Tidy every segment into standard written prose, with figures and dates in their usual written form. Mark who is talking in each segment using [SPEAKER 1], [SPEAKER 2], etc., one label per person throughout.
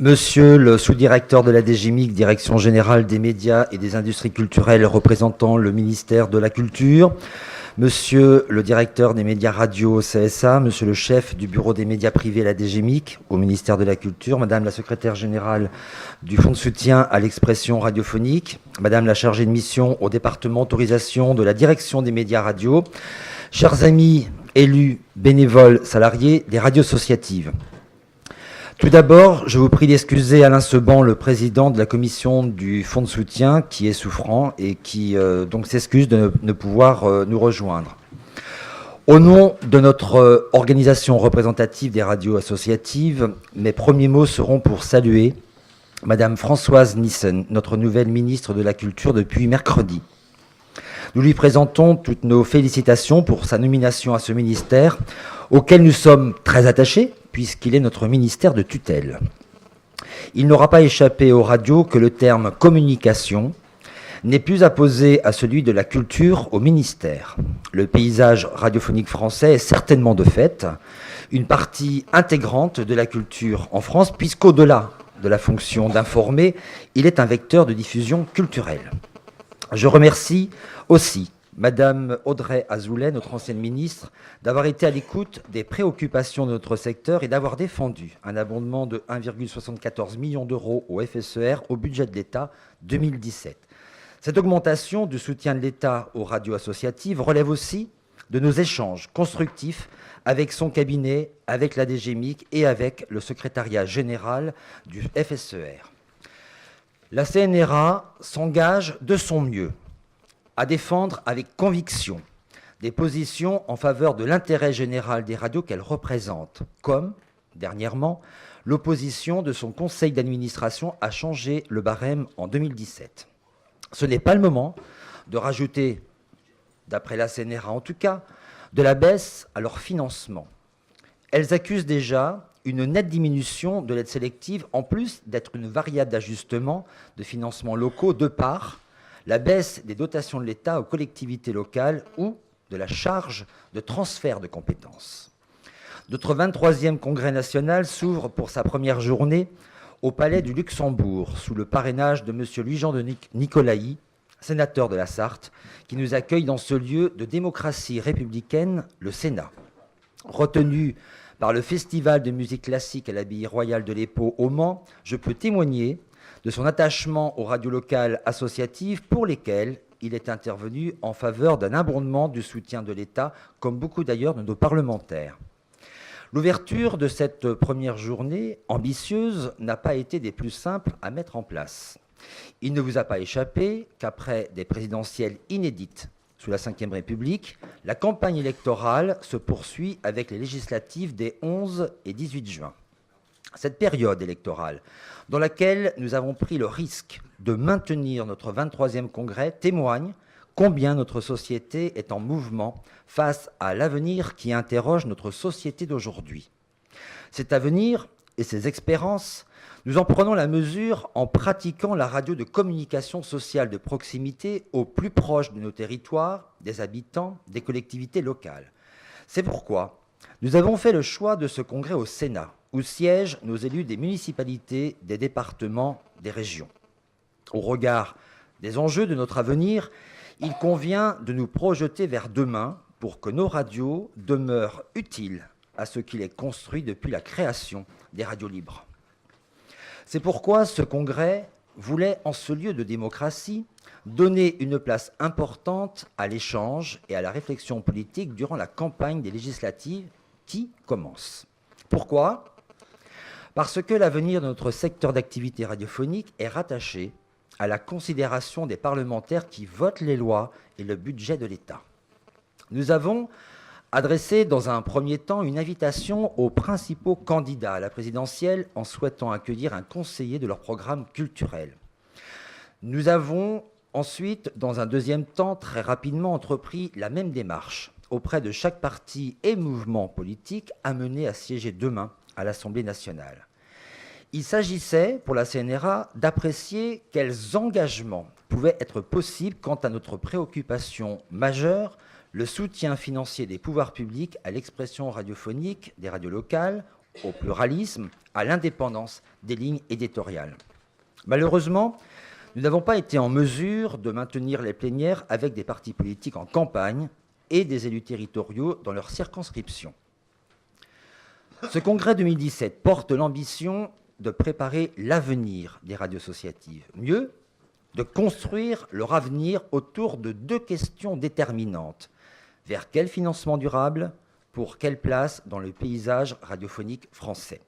[SPEAKER 1] Monsieur le sous-directeur de la DGMIC, Direction générale des médias et des industries culturelles représentant le ministère de la Culture, Monsieur le directeur des médias radio au CSA, Monsieur le chef du bureau des médias privés à la DGMIC au ministère de la Culture, Madame la secrétaire générale du Fonds de soutien à l'expression radiophonique, Madame la chargée de mission au département autorisation de la direction des médias radio, chers amis élus, bénévoles, salariés des radios associatives. Tout d'abord, je vous prie d'excuser Alain Seban, le président de la commission du Fonds de soutien, qui est souffrant et qui donc s'excuse de ne pouvoir nous rejoindre. Au nom de notre organisation représentative des radios associatives, mes premiers mots seront pour saluer Madame Françoise Nyssen, notre nouvelle ministre de la Culture depuis mercredi. Nous lui présentons toutes nos félicitations pour sa nomination à ce ministère, auquel nous sommes très attachés, puisqu'il est notre ministère de tutelle. Il n'aura pas échappé aux radios que le terme « communication » n'est plus apposé à celui de la culture au ministère. Le paysage radiophonique français est certainement de fait une partie intégrante de la culture en France, puisqu'au-delà de la fonction d'informer, il est un vecteur de diffusion culturelle. Je remercie aussi Madame Audrey Azoulay, notre ancienne ministre, d'avoir été à l'écoute des préoccupations de notre secteur et d'avoir défendu un abondement de 1,74 million d'euros au FSER au budget de l'État 2017. Cette augmentation du soutien de l'État aux radios associatives relève aussi de nos échanges constructifs avec son cabinet, avec la DGMIC et avec le secrétariat général du FSER. La CNRA s'engage de son mieux à défendre avec conviction des positions en faveur de l'intérêt général des radios qu'elle représente, comme, dernièrement, l'opposition de son conseil d'administration à changer le barème en 2017. Ce n'est pas le moment de rajouter, d'après la CNRA en tout cas, de la baisse à leur financement. Elles accusent déjà une nette diminution de l'aide sélective, en plus d'être une variable d'ajustement de financements locaux de par la baisse des dotations de l'État aux collectivités locales ou de la charge de transfert de compétences. Notre 23e congrès national s'ouvre pour sa première journée au Palais du Luxembourg, sous le parrainage de M. Louis-Jean de Nicolaï, sénateur de la Sarthe, qui nous accueille dans ce lieu de démocratie républicaine, le Sénat. Retenu par le Festival de musique classique à l'Abbaye royale de l'Épau au Mans, je peux témoigner de son attachement aux radios locales associatives pour lesquelles il est intervenu en faveur d'un abondement du soutien de l'État, comme beaucoup d'ailleurs de nos parlementaires. L'ouverture de cette première journée ambitieuse n'a pas été des plus simples à mettre en place. Il ne vous a pas échappé qu'après des présidentielles inédites sous la Ve République, la campagne électorale se poursuit avec les législatives des 11 et 18 juin. Cette période électorale, dans laquelle nous avons pris le risque de maintenir notre 23e congrès, témoigne combien notre société est en mouvement face à l'avenir qui interroge notre société d'aujourd'hui. Cet avenir et ces expériences, nous en prenons la mesure en pratiquant la radio de communication sociale de proximité au plus proche de nos territoires, des habitants, des collectivités locales. C'est pourquoi nous avons fait le choix de ce congrès au Sénat, où siègent nos élus des municipalités, des départements, des régions. Au regard des enjeux de notre avenir, il convient de nous projeter vers demain pour que nos radios demeurent utiles à ce qu'il est construit depuis la création des radios libres. C'est pourquoi ce congrès voulait, en ce lieu de démocratie, donner une place importante à l'échange et à la réflexion politique durant la campagne des législatives qui commence. Pourquoi ? Parce que l'avenir de notre secteur d'activité radiophonique est rattaché à la considération des parlementaires qui votent les lois et le budget de l'État. Nous avons adressé dans un premier temps une invitation aux principaux candidats à la présidentielle en souhaitant accueillir un conseiller de leur programme culturel. Nous avons ensuite, dans un deuxième temps, très rapidement entrepris la même démarche auprès de chaque parti et mouvement politique amené à siéger demain à l'Assemblée nationale. Il s'agissait, pour la CNRA, d'apprécier quels engagements pouvaient être possibles quant à notre préoccupation majeure, le soutien financier des pouvoirs publics à l'expression radiophonique des radios locales, au pluralisme, à l'indépendance des lignes éditoriales. Malheureusement, nous n'avons pas été en mesure de maintenir les plénières avec des partis politiques en campagne et des élus territoriaux dans leur circonscription. Ce congrès 2017 porte l'ambition de préparer l'avenir des radios associatives. Mieux, de construire leur avenir autour de deux questions déterminantes. Vers quel financement durable? Pour quelle place dans le paysage radiophonique français?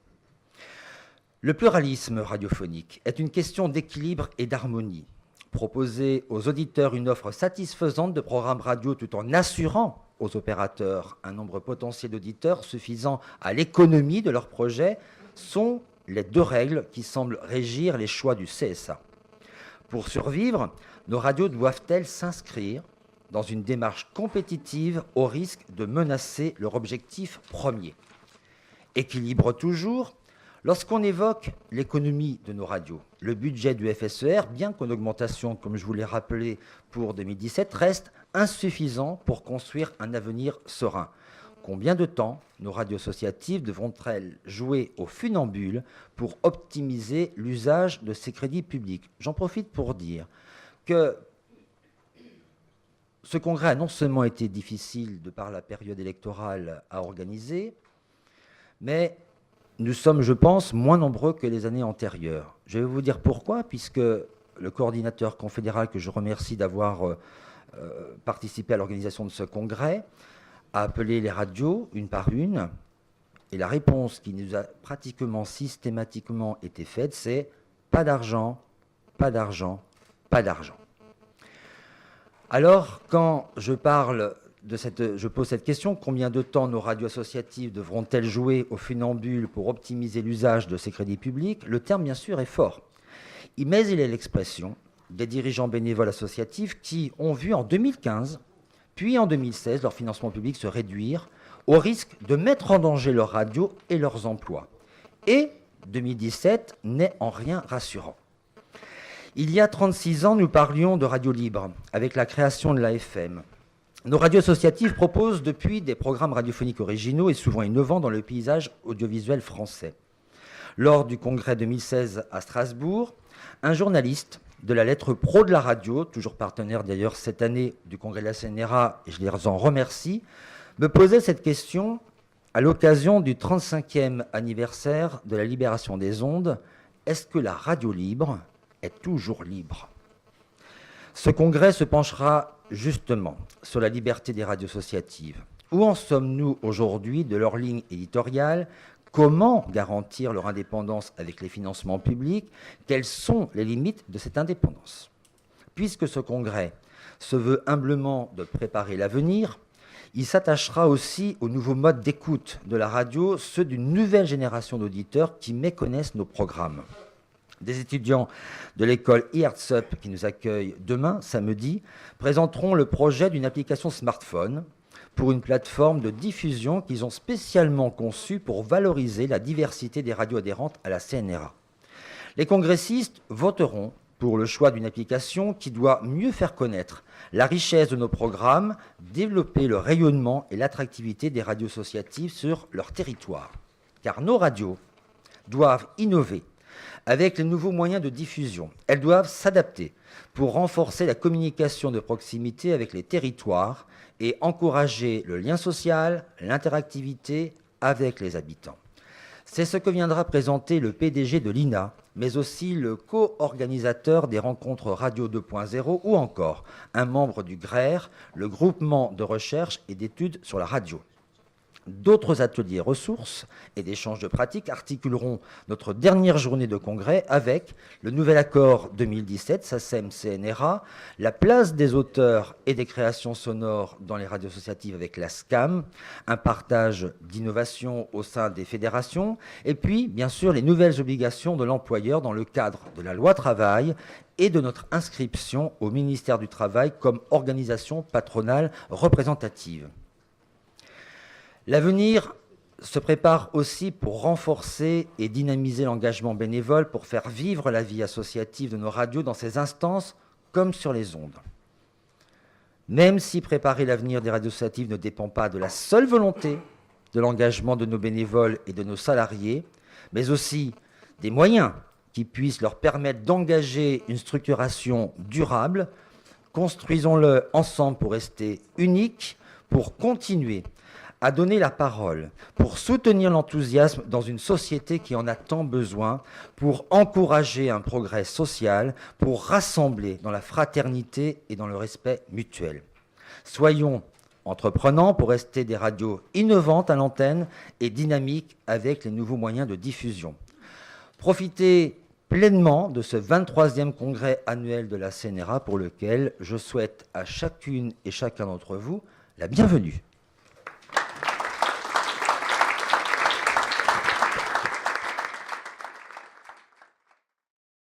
[SPEAKER 1] Le pluralisme radiophonique est une question d'équilibre et d'harmonie. Proposer aux auditeurs une offre satisfaisante de programmes radio tout en assurant aux opérateurs un nombre potentiel d'auditeurs suffisant à l'économie de leur projet sont les deux règles qui semblent régir les choix du CSA. Pour survivre, nos radios doivent-elles s'inscrire dans une démarche compétitive au risque de menacer leur objectif premier? Équilibre toujours. Lorsqu'on évoque l'économie de nos radios, le budget du FSER, bien qu'en augmentation, comme je vous l'ai rappelé, pour 2017, reste insuffisant pour construire un avenir serein. Combien de temps nos radios associatives devront-elles jouer au funambule pour optimiser l'usage de ces crédits publics? J'en profite pour dire que ce congrès a non seulement été difficile de par la période électorale à organiser, mais nous sommes, je pense, moins nombreux que les années antérieures. Je vais vous dire pourquoi, puisque le coordinateur confédéral, que je remercie d'avoir participé à l'organisation de ce congrès, a appelé les radios une par une, et la réponse qui nous a pratiquement systématiquement été faite, c'est « pas d'argent, pas d'argent, pas d'argent ». Alors, quand je pose cette question, combien de temps nos radios associatives devront-elles jouer au funambule pour optimiser l'usage de ces crédits publics? Le terme, bien sûr, est fort. Mais il est l'expression des dirigeants bénévoles associatifs qui ont vu en 2015, puis en 2016, leur financement public se réduire au risque de mettre en danger leurs radios et leurs emplois. Et 2017 n'est en rien rassurant. Il y a 36 ans, nous parlions de radio libre, avec la création de l'AFM. Nos radios associatives proposent depuis des programmes radiophoniques originaux et souvent innovants dans le paysage audiovisuel français. Lors du congrès 2016 à Strasbourg, un journaliste de la lettre pro de la radio, toujours partenaire d'ailleurs cette année du congrès de la CNRA, et je les en remercie, me posait cette question à l'occasion du 35e anniversaire de la libération des ondes. Est-ce que la radio libre est toujours libre? Ce congrès se penchera justement sur la liberté des radios associatives. Où en sommes-nous aujourd'hui de leur ligne éditoriale? Comment garantir leur indépendance avec les financements publics? Quelles sont les limites de cette indépendance? Puisque ce congrès se veut humblement de préparer l'avenir, il s'attachera aussi aux nouveaux modes d'écoute de la radio, ceux d'une nouvelle génération d'auditeurs qui méconnaissent nos programmes. Des étudiants de l'école eHeartsUp qui nous accueillent demain, samedi, présenteront le projet d'une application smartphone pour une plateforme de diffusion qu'ils ont spécialement conçue pour valoriser la diversité des radios adhérentes à la CNRA. Les congressistes voteront pour le choix d'une application qui doit mieux faire connaître la richesse de nos programmes, développer le rayonnement et l'attractivité des radios associatives sur leur territoire. Car nos radios doivent innover avec les nouveaux moyens de diffusion. Elles doivent s'adapter pour renforcer la communication de proximité avec les territoires et encourager le lien social, l'interactivité avec les habitants. C'est ce que viendra présenter le PDG de l'INA, mais aussi le co-organisateur des rencontres Radio 2.0 ou encore un membre du GRER, le groupement de recherche et d'études sur la radio. D'autres ateliers ressources et d'échanges de pratiques articuleront notre dernière journée de congrès avec le nouvel accord 2017 SACEM-CNRA, la place des auteurs et des créations sonores dans les radios associatives avec la SCAM, un partage d'innovation au sein des fédérations, et puis, bien sûr, les nouvelles obligations de l'employeur dans le cadre de la loi travail et de notre inscription au ministère du Travail comme organisation patronale représentative. L'avenir se prépare aussi pour renforcer et dynamiser l'engagement bénévole pour faire vivre la vie associative de nos radios dans ces instances comme sur les ondes. Même si préparer l'avenir des radios associatives ne dépend pas de la seule volonté de l'engagement de nos bénévoles et de nos salariés, mais aussi des moyens qui puissent leur permettre d'engager une structuration durable. Construisons-le ensemble pour rester unique, pour continuer à donner la parole, pour soutenir l'enthousiasme dans une société qui en a tant besoin, pour encourager un progrès social, pour rassembler dans la fraternité et dans le respect mutuel. Soyons entreprenants pour rester des radios innovantes à l'antenne et dynamiques avec les nouveaux moyens de diffusion. Profitez pleinement de ce 23e congrès annuel de la CNRA pour lequel je souhaite à chacune et chacun d'entre vous la bienvenue.